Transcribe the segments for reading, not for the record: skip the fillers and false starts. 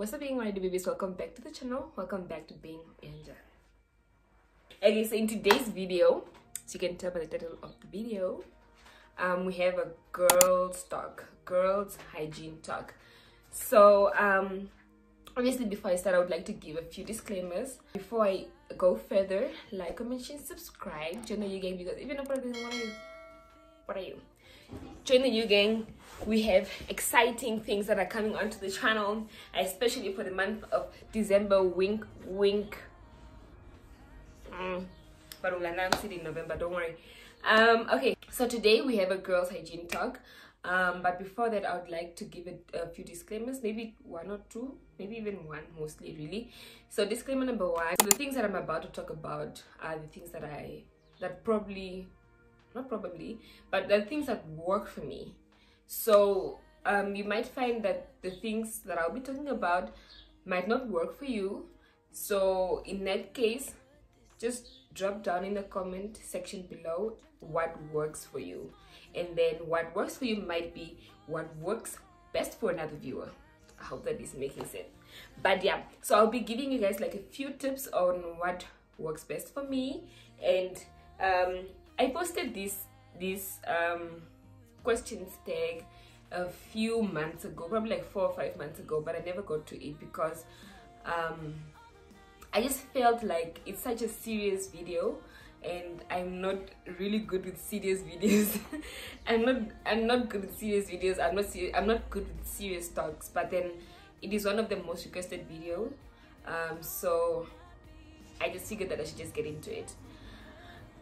What's up, being already babies? Welcome back to the channel. Welcome back to being Ujandja. Okay, so in today's video, as you can tell by the title of the video, we have a girls hygiene talk. So obviously, before I start, I would like to give a few disclaimers. Before I go further, like, comment, share, subscribe, join the U gang, because even if what are you? Join the U gang. We have exciting things that are coming onto the channel, especially for the month of December. Wink wink. But we'll announce it in November, don't worry. Okay, so today we have a girls hygiene talk, but before that I would like to give it a few disclaimers, maybe one or two, maybe even one, mostly really. So disclaimer number one, the things that I'm about to talk about are the things that but the things that work for me. So you might find that the things that I'll be talking about might not work for you. So in that case, just drop down in the comment section below what works for you, and then what works for you might be what works best for another viewer. I hope that is making sense. But yeah, so I'll be giving you guys like a few tips on what works best for me. And I posted this questions tag a few months ago, probably like 4 or 5 months ago, but I never got to it because I just felt like it's such a serious video, and I'm not really good with serious videos. I'm not good with serious videos. I'm not good with serious talks, but then it is one of the most requested video, so I just figured that I should just get into it.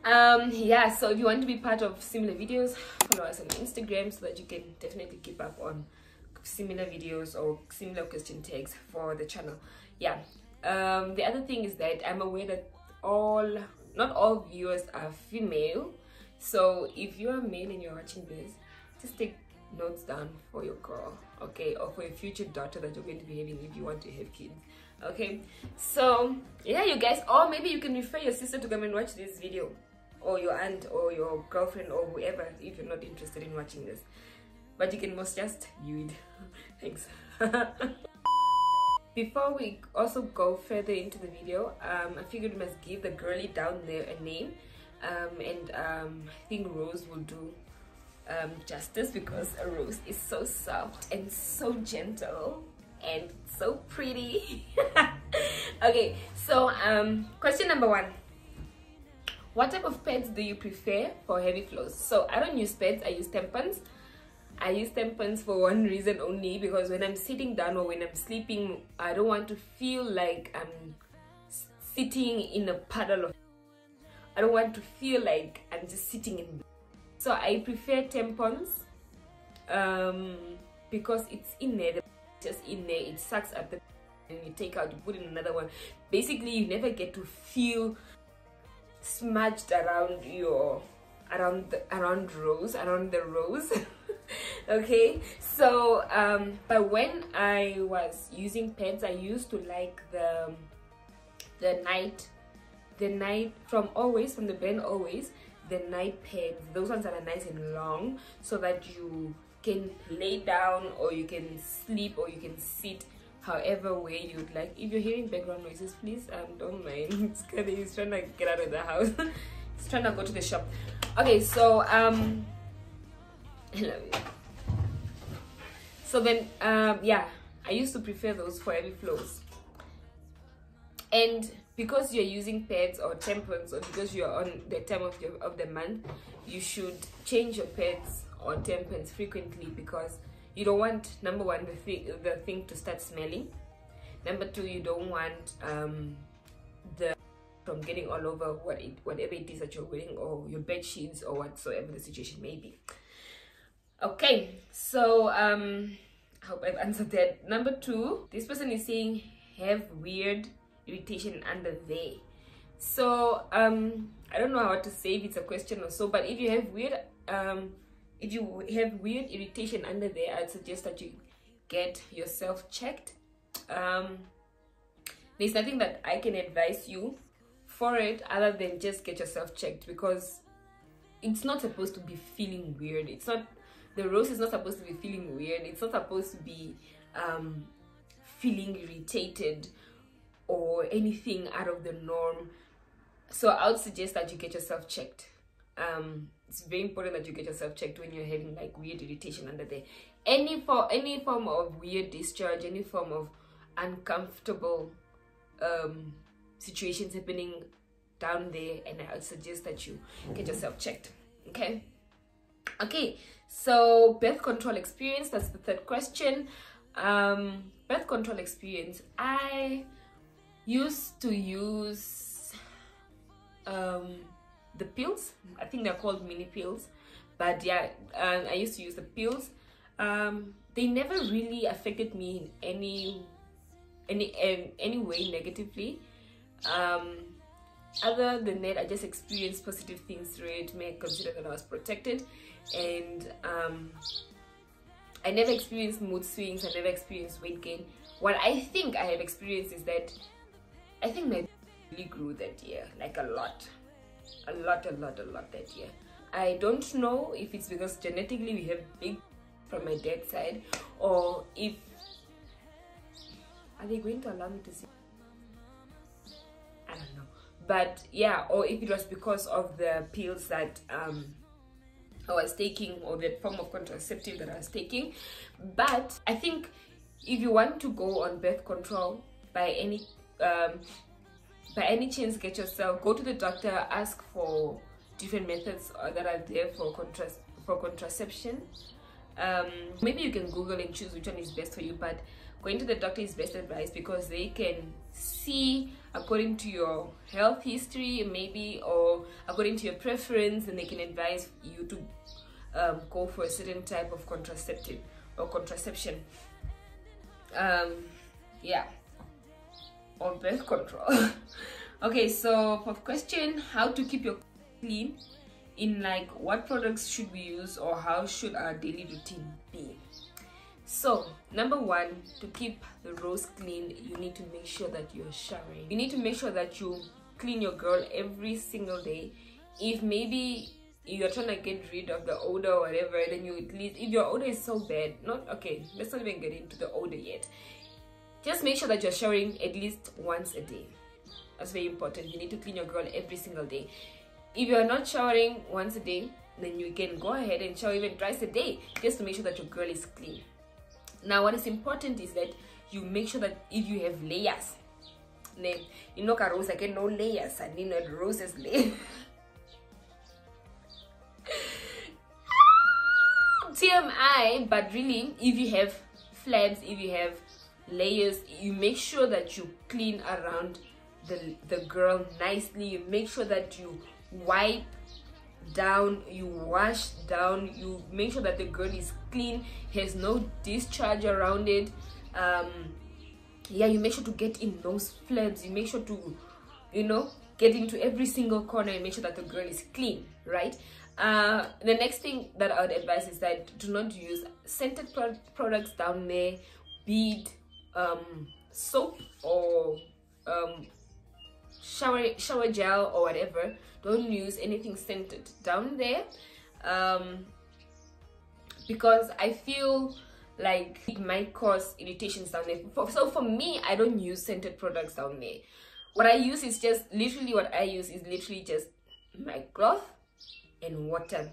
Yeah, so if you want to be part of similar videos, follow us on Instagram so that you can definitely keep up on similar videos or similar question tags for the channel. Yeah. The other thing is that I'm aware that not all viewers are female, so if you're a male and you're watching this, just take notes down for your girl, okay, or for your future daughter that you're going to be having if you want to have kids. Okay, so yeah, you guys, or maybe you can refer your sister to come and watch this video, or your aunt or your girlfriend or whoever, if you're not interested in watching this, but you can most just view it. Thanks. Before we also go further into the video, I figured we must give the girly down there a name, and I think Rose will do justice, because a rose is so soft and so gentle and so pretty. Okay, so question number one, what type of pads do you prefer for heavy flows? So I don't use pads, I use tampons. I use tampons for one reason only, because when I'm sitting down or when I'm sleeping, I don't want to feel like I'm sitting in a puddle of, I don't want to feel like I'm just sitting in. So I prefer tampons because it's in there, just in there, it sucks up the, and you take out, you put in another one. Basically, you never get to feel smudged around your around the rose. Okay, so but when I was using pads, I used to like the night from the brand Always, the night pads. Those ones that are nice and long, so that you can lay down or you can sleep or you can sit however way you'd like. If you're hearing background noises, please don't mind. He's trying to get out of the house. He's trying to go to the shop. Okay, so I love you. So then yeah, I used to prefer those for heavy flows. And because you're using pads or tampons, or because you're on the time of the month, you should change your pads or tampons frequently, because you don't want, number one, the thing to start smelling. Number two, you don't want from getting all over whatever it is that you're wearing, or your bed sheets, or whatsoever the situation may be. Okay, so I hope I've answered that. Number two, this person is saying have weird irritation under there. So I don't know how to say if it's a question or so, but if you have weird irritation under there, I'd suggest that you get yourself checked. There's nothing that I can advise you for it other than just get yourself checked, because it's not supposed to be feeling weird. It's not, the rose is not supposed to be feeling weird. It's not supposed to be feeling irritated or anything out of the norm. So I would suggest that you get yourself checked. It's very important that you get yourself checked when you're having like weird irritation under there. Any form of weird discharge, any form of uncomfortable situations happening down there, and I would suggest that you get yourself checked. Okay, so birth control experience, that's the third question. Birth control experience, I used to use the pills. I think they're called mini pills, but yeah, I used to use the pills. They never really affected me in any way negatively. Other than that, I just experienced positive things through it. May consider that I was protected, and I never experienced mood swings. I never experienced weight gain. What I think I have experienced is that I think my really grew that year, like a lot that year. I don't know if it's because genetically we have big from my dad's side, or if are they going to allow me to see? I don't know, but yeah, or if it was because of the pills that I was taking, or that form of contraceptive that I was taking. But I think if you want to go on birth control by any chance, go to the doctor, ask for different methods that are there for contraception. Maybe you can Google and choose which one is best for you, but going to the doctor is best advice, because they can see according to your health history, maybe, or according to your preference, and they can advise you to go for a certain type of contraceptive or contraception. Yeah, or birth control. Okay, so fourth question, how to keep your clean, in like what products should we use, or how should our daily routine be? So number one, to keep the rose clean, you need to make sure that you're showering. You need to make sure that you clean your girl every single day. If maybe you're trying to get rid of the odor or whatever, then you at least, if your odor is so bad, let's not even get into the odor yet. Just make sure that you're showering at least once a day. That's very important. You need to clean your girl every single day. If you're not showering once a day, then you can go ahead and shower even twice a day, just to make sure that your girl is clean. Now, what is important is that you make sure that if you have layers, you know, rose, I get no layers, I need not roses layers. TMI, but really, if you have flaps, if you have layers, you make sure that you clean around the girl nicely. You make sure that you wipe down, you wash down, you make sure that the girl is clean, has no discharge around it. Yeah, you make sure to get in those flaps, you make sure to, you know, get into every single corner and make sure that the girl is clean, right? The next thing that I would advise is that do not use scented products down there, be it soap or shower gel or whatever. Don't use anything scented down there, because I feel like it might cause irritations down there. So for me, I don't use scented products down there. What I use is just literally just my cloth and water.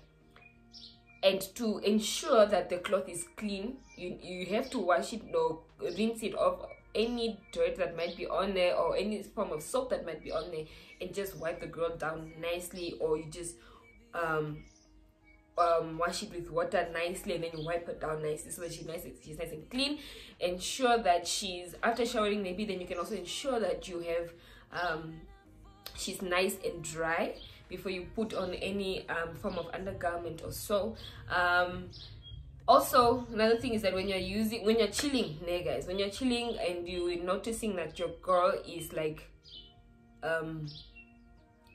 And to ensure that the cloth is clean, you have to wash it or rinse it off any dirt that might be on there, or any form of soap that might be on there, and just wipe the girl down nicely, or you just wash it with water nicely, and then you wipe her down nicely so that she's nice and clean. Ensure that she's, after showering, maybe then you can also ensure that you have she's nice and dry before you put on any form of undergarment or so. Also, another thing is that when you're chilling, guys, when you're chilling and you're noticing that your girl is like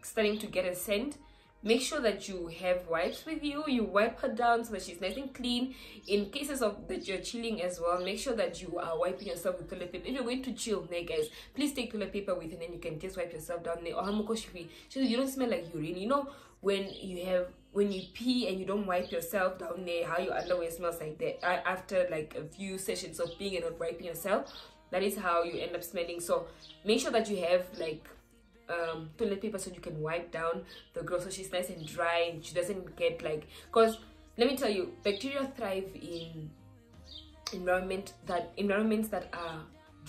starting to get a scent, make sure that you have wipes with you. You wipe her down so that she's nice and clean. In cases of that you're chilling as well, make sure that you are wiping yourself with toilet paper. If you're going to chill, guys, please take toilet paper with you, and then you can just wipe yourself down there. So you don't smell like urine. You know, when you pee and you don't wipe yourself down there, how your underwear smells like that after like a few sessions of peeing and not wiping yourself. that is how you end up smelling. So make sure that you have like toilet paper so you can wipe down the girl so she's nice and dry and she doesn't get like, because let me tell you, bacteria thrive in environments that are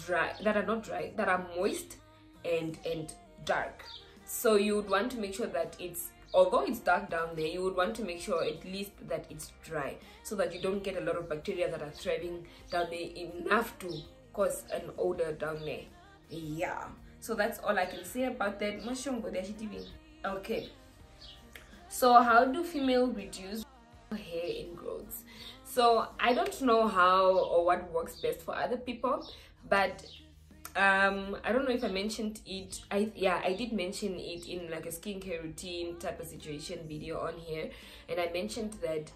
dry, that are not dry, that are moist and dark. So you would want to make sure that it's, although it's dark down there, you would want to make sure at least that it's dry, so that you don't get a lot of bacteria that are thriving down there enough to cause an odor down there. Yeah, so that's all I can say about that. Okay, so how do females reduce hair ingrowns? So I don't know how or what works best for other people, but I don't know if I mentioned it. I did mention it in like a skincare routine type of situation video on here, and I mentioned that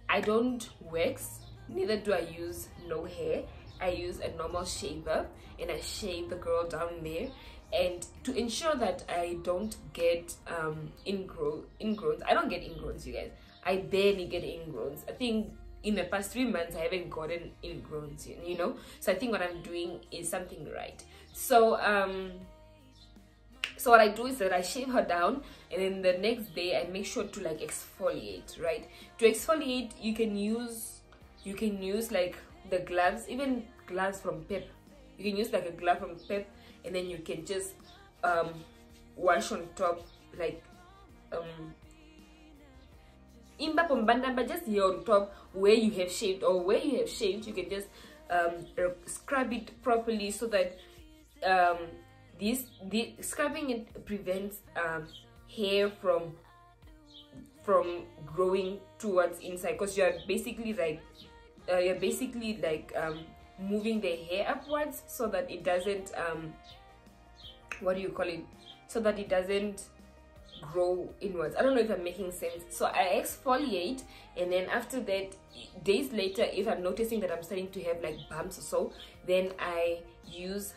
I don't wax, neither do I use no hair. I use a normal shaver and I shave the girl down there, and to ensure that I don't get ingrowns. I don't get ingrowns, you guys. I barely get ingrowns. I think in the past 3 months I haven't gotten ingrowns, you know. So I think what I'm doing is something right. So so what I do is that I shave her down, and then the next day I make sure to like exfoliate, right? To exfoliate, you can use like the gloves, even gloves from Pep. You can use like a glove from Pep, and then you can just wash on top, like but just here on top where you have shaved, or where you have shaved, you can just scrub it properly, so that the scrubbing it prevents hair from growing towards inside, because you're basically like moving the hair upwards, so that it doesn't what do you call it, so that it doesn't grow inwards. I don't know if I'm making sense. So I exfoliate, and then after that, days later, if I'm noticing that I'm starting to have like bumps or so, then I use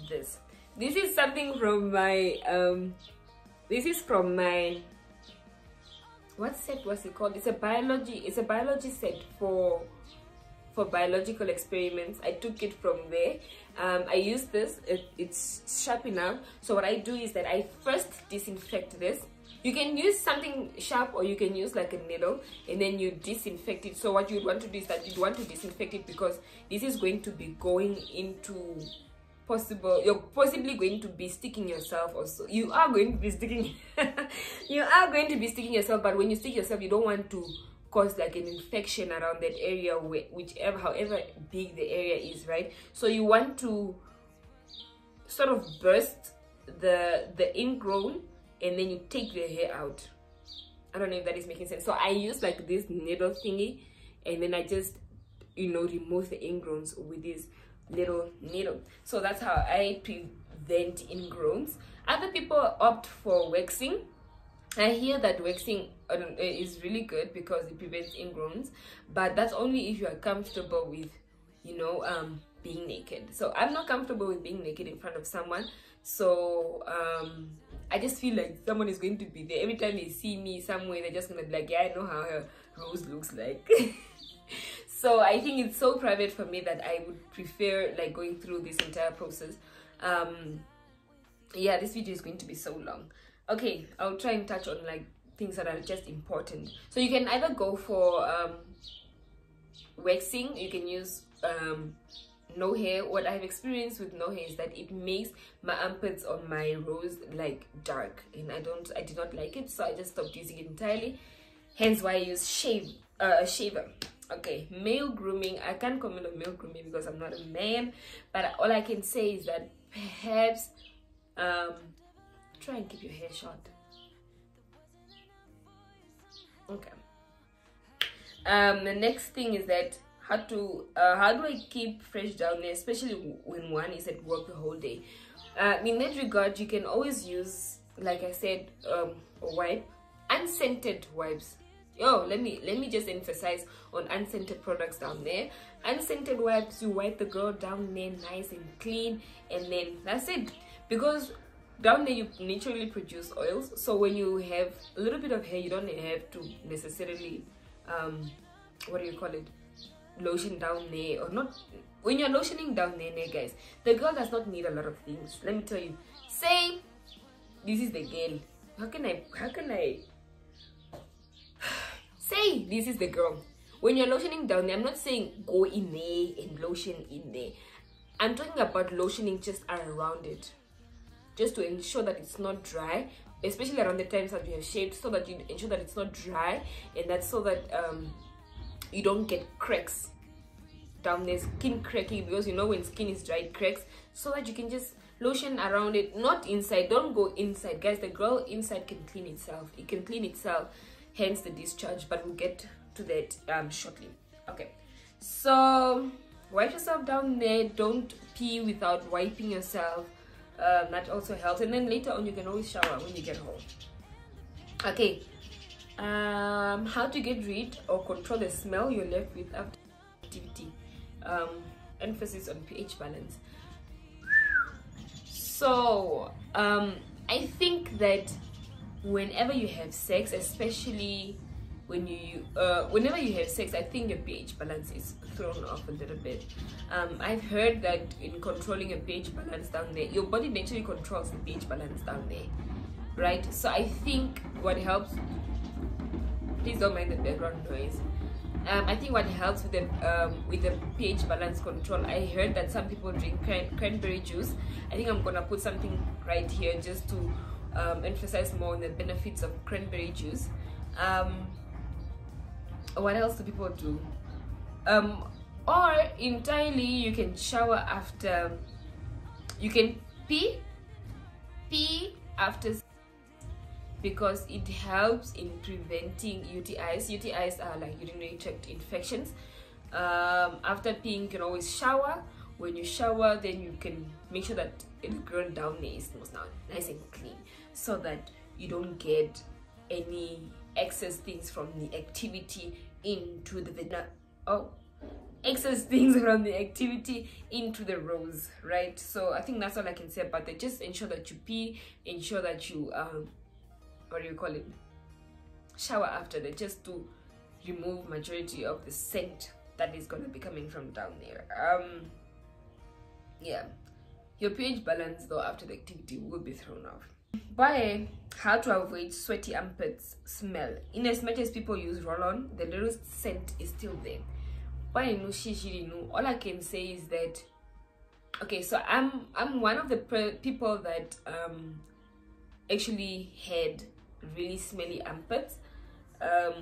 this. This is something from my what set was it called? It's a biology set for biological experiments. I took it from there. I use this. It's sharp enough. So what I do is that I first disinfect this. You can use something sharp, or you can use like a needle, and then you disinfect it. So what you want to do is that you want to disinfect it, because this is going to be going into you're possibly going to be sticking yourself also. You are going to be sticking yourself, but when you stick yourself, you don't want to cause like an infection around that area, however big the area is, right? So you want to sort of burst the ingrown, and then you take the hair out. I don't know if that is making sense. So I use like this needle thingy, and then I just, you know, remove the ingrowns with this little needle. So that's how I prevent ingrowns. Other people opt for waxing. I hear that waxing is really good because it prevents ingrowns, but that's only if you are comfortable with, you know, being naked. So I'm not comfortable with being naked in front of someone, so I just feel like someone is going to be there every time they see me somewhere. They're just gonna be like, yeah, I know how her rose looks like. So I think it's so private for me that I would prefer like going through this entire process. Yeah, this video is going to be so long. Okay, I'll try and touch on like things that are just important. So you can either go for waxing. You can use no hair. What I've experienced with no hair is that it makes my armpits on my rose like dark, and I did not like it, so I just stopped using it entirely. Hence why I use a shaver. Okay, male grooming. I can't comment on male grooming because I'm not a man, but all I can say is that perhaps try and keep your hair short. Okay. The next thing is that how do I keep fresh down there, especially when one is at work the whole day. In that regard, you can always use, like I said, a wipe, unscented wipes. Oh, let me just emphasize on unscented products down there. Unscented wipes, you wipe the girl down there nice and clean, and then that's it. Because down there you naturally produce oils, so when you have a little bit of hair, you don't have to necessarily what do you call it, lotion down there, or not when you're lotioning down there, guys, the girl does not need a lot of things. Let me tell you. Say this is the girl. How can I say this is the girl? When you're lotioning down there, I'm not saying go in there and lotion in there. I'm talking about lotioning just around it, just to ensure that it's not dry, especially around the times that you have shaved, so that you ensure that it's not dry, and that's so that you don't get cracks down there, skin cracking, because you know when skin is dry it cracks, so that you can just lotion around it, not inside. Don't go inside, guys. The girl inside can clean itself. It can clean itself, hence the discharge, but we'll get to that shortly. Okay, so wipe yourself down there. Don't pee without wiping yourself. That also helps, and then later on you can always shower when you get home. Okay, how to get rid or control the smell you're left with after activity. Emphasis on pH balance. So I think that whenever you have sex, especially when whenever you have sex, I think your pH balance is thrown off a little bit. I've heard that in controlling your pH balance down there, your body naturally controls the pH balance down there, right? So I think what helps, please don't mind the background noise. I think what helps with the pH balance control, I heard that some people drink cranberry juice. I think I'm gonna put something right here just to emphasize more on the benefits of cranberry juice. What else do people do? Or entirely you can shower after, you can pee after, because it helps in preventing UTIs. UTIs are like urinary tract infections. After peeing, you can always shower. When you shower, then you can make sure that the girl down there is now nice and clean, so that you don't get any excess things from the activity into the vagina. Excess things from the activity into the rose, right? So I think that's all I can say about that. Just ensure that you pee, ensure that you what do you call it, shower after that, just to remove majority of the scent that is going to be coming from down there. Yeah, your pH balance though after the activity will be thrown off. By how to avoid sweaty armpits smell. In as much as people use roll-on, the little scent is still there. By all I can say is that, okay, so I'm one of the people that actually had really smelly armpits. At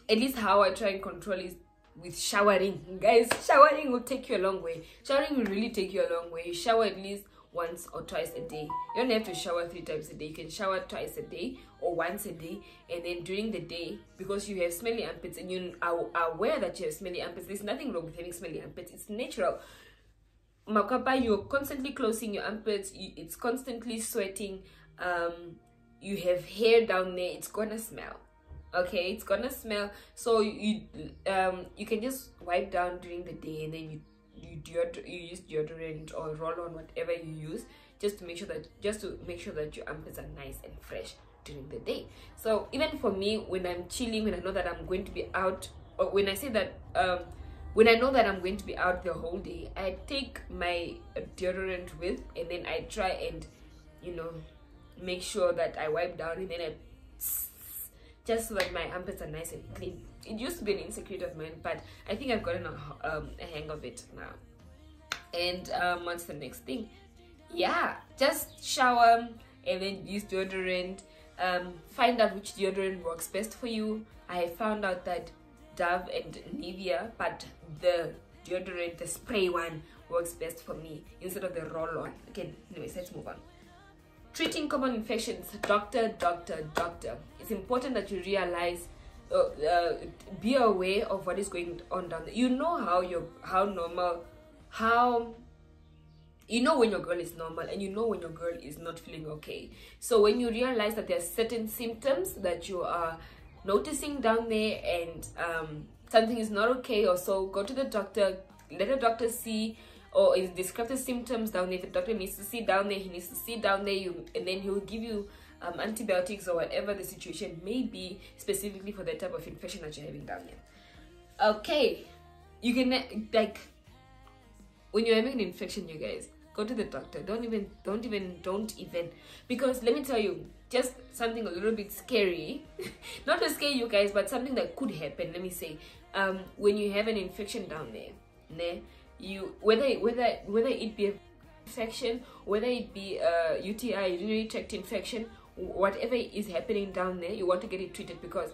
least how I try and control is with showering. Guys, showering will take you a long way. Showering will really take you a long way. You shower at least once or twice a day. You don't have to shower 3 times a day. You can shower twice a day or once a day, and then during the day, because you have smelly armpits and you are aware that you have smelly armpits, there's nothing wrong with having smelly armpits. It's natural. Makapa, you're constantly closing your armpits, it's constantly sweating, you have hair down there, it's gonna smell. Okay, it's gonna smell. So you can just wipe down during the day, and then you use deodorant or roll on, whatever you use, just to make sure that your armpits are nice and fresh during the day. So even for me, when I'm chilling, when I know that I'm going to be out, or when I say that when I know that I'm going to be out the whole day, I take my deodorant with, and then I try and, you know, make sure that I wipe down, and then I just so that my armpits are nice and clean. It used to be an insecurity of mine, but I think I've gotten a hang of it now. And what's the next thing? Yeah, just shower and then use deodorant. Find out which deodorant works best for you. I found out that Dove and Nivea, but the deodorant, the spray one, works best for me instead of the roll-on. Okay, anyways, let's move on. Treating common infections, doctor. It's important that you realize, be aware of what is going on down there. You know you know when your girl is normal, and you know when your girl is not feeling okay. So when you realize that there are certain symptoms that you are noticing down there, and something is not okay, or so, go to the doctor, let the doctor see, or describe the symptoms down there. If the doctor needs to see down there, he needs to see down there, and then he'll give you antibiotics or whatever the situation may be, specifically for the type of infection that you're having down there. Okay, you can like when you're having an infection, you guys go to the doctor. Don't even, because let me tell you, just something a little bit scary, not to scare you guys, but something that could happen. Let me say, when you have an infection down there, you whether it be a infection, whether it be a UTI, urinary tract infection, whatever is happening down there, you want to get it treated, because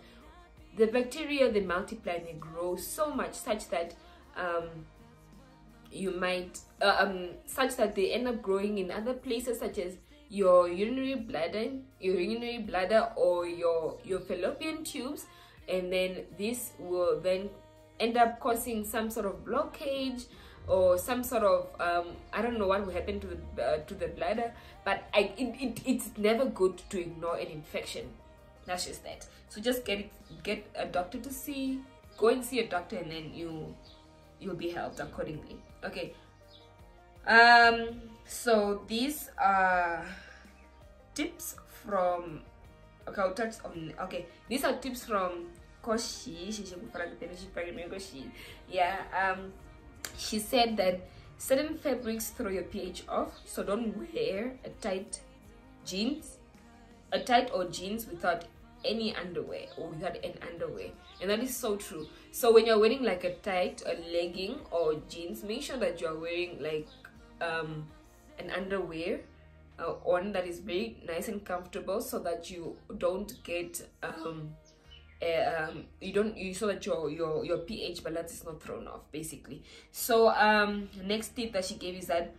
the bacteria, they multiply and they grow so much such that you might such that they end up growing in other places, such as your urinary bladder or your fallopian tubes, and then this will then end up causing some sort of blockage or some sort of I don't know what will happen to the bladder, but it's never good to ignore an infection. That's just that. So just get a doctor to see, go and see a doctor, and then you'll be helped accordingly. Okay. So these are tips from, okay, I'll touch on, okay, these are tips from Koshi. Yeah, she said that certain fabrics throw your pH off, so don't wear a tight or jeans without any underwear or without an underwear. And that is so true. So when you're wearing like a tight, a legging or jeans, make sure that you're wearing like an underwear on that is very nice and comfortable, so that you don't get so that your pH balance is not thrown off, basically. So next tip that she gave is that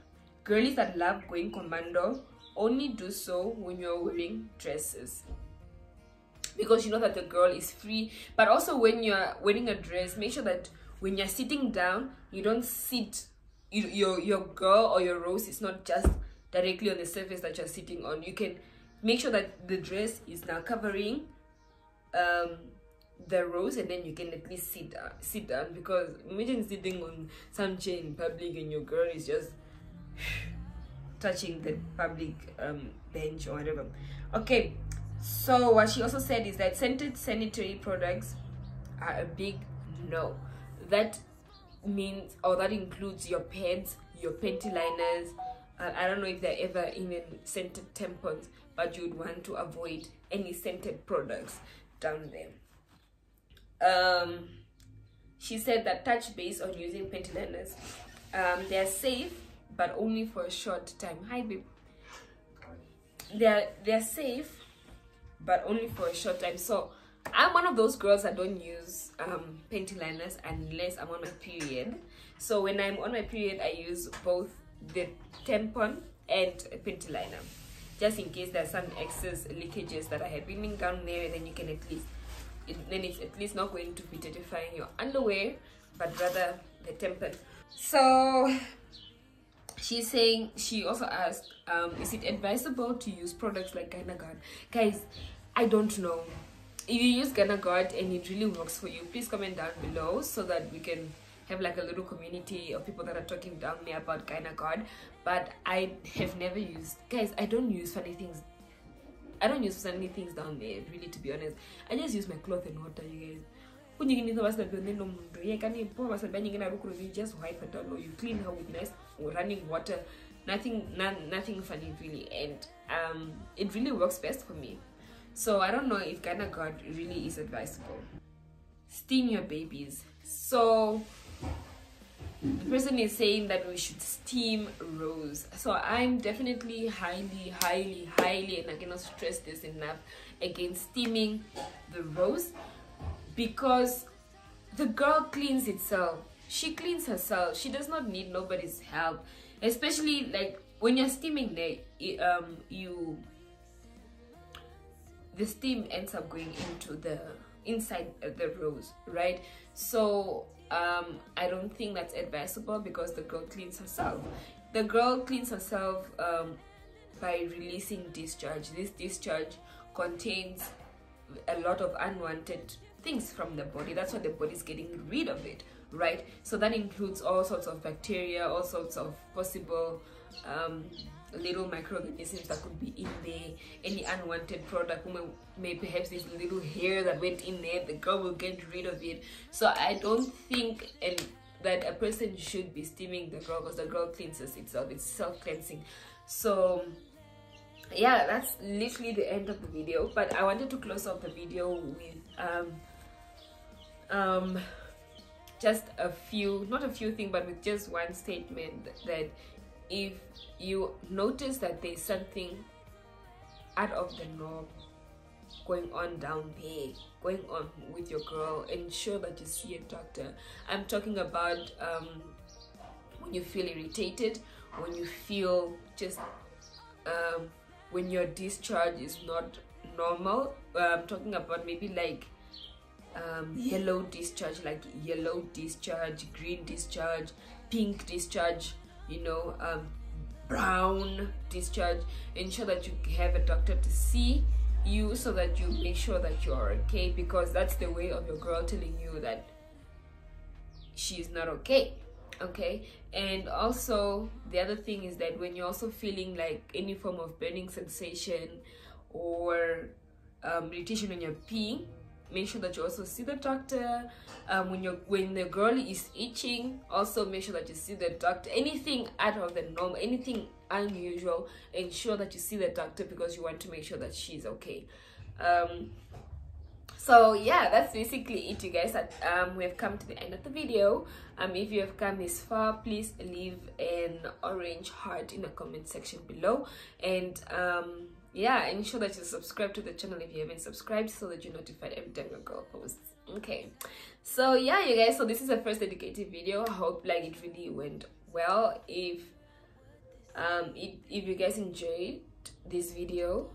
girlies that love going commando only do so when you're wearing dresses, because you know that the girl is free. But also when you're wearing a dress, make sure that when you're sitting down, you don't sit, your girl or your rose is not just directly on the surface that you're sitting on. You can make sure that the dress is now covering the rose, and then you can at least sit down, because imagine sitting on some chair in public and your girl is just touching the public bench or whatever. Okay, so what she also said is that scented sanitary products are a big no. That means, or that includes your pads, your panty liners. I don't know if they're ever even scented tampons, but you'd want to avoid any scented products down there. She said that touch base on using panty liners. They're safe, but only for a short time. Hi, babe. They're safe, but only for a short time. So I'm one of those girls that don't use panty liners unless I'm on my period. So when I'm on my period, I use both the tampon and a panty liner, just in case there's some excess leakages that are happening down there. And then you can at least, then it's at least not going to be dirtifying your underwear, but rather the tampon. So she's saying, she also asked, is it advisable to use products like GynaGuard? Guys, I don't know. If you use GynaGuard and it really works for you, please comment down below so that we can have like a little community of people that are talking down there about GynaGuard. But I have never used, guys, I don't use funny things. I don't use funny things down there, really, to be honest. I just use my cloth and water, you guys. When you just wipe it down, or you clean her with nice running water. Nothing funny, really. And it really works best for me. So I don't know if GynaGuard really is advisable. Steam your babies. So the person is saying that we should steam rose. So I'm definitely highly, and I cannot stress this enough, against steaming the rose, because the girl cleans itself. She cleans herself. She does not need nobody's help. Especially like when you're steaming there, the steam ends up going into the inside the rose, right? So I don't think that's advisable, because the girl cleans herself. The girl cleans herself by releasing discharge. This discharge contains a lot of unwanted things from the body. That's why the body's getting rid of it, right? So that includes all sorts of bacteria, all sorts of possible little microorganisms that could be in there, any unwanted product, may perhaps there's a little hair that went in there, the girl will get rid of it. So I don't think that a person should be steaming the girl, because the girl cleanses itself, it's self-cleansing. So yeah, that's literally the end of the video. But I wanted to close off the video with just a few, not a few things, but with just one statement, that if you notice that there's something out of the norm going on down there, going on with your girl, ensure that you see a doctor. I'm talking about when you feel irritated, when you feel just when your discharge is not normal. I'm talking about maybe like yellow discharge, like yellow discharge, green discharge, pink discharge, you know, brown discharge. Ensure that you have a doctor to see you, so that you make sure that you're okay, because that's the way of your girl telling you that she's not okay. Okay. And also the other thing is that when you're also feeling like any form of burning sensation or irritation when you're peeing, make sure that you also see the doctor. When the girl is itching, also make sure that you see the doctor. Anything out of the norm, anything unusual, ensure that you see the doctor, because you want to make sure that she's okay. So yeah, that's basically it, you guys. We have come to the end of the video. If you have come this far, please leave an orange heart in the comment section below, and yeah, ensure that you subscribe to the channel if you haven't subscribed, so that you're notified every time your girl posts. Okay, so yeah, you guys, so this is the first educative video. I hope like it really went well. If you guys enjoyed this video,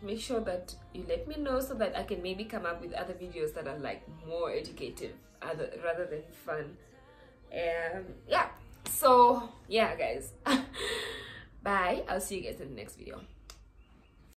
make sure that you let me know, so that I can maybe come up with other videos that are like more educative rather than fun. Yeah, so yeah guys, bye. I'll see you guys in the next video.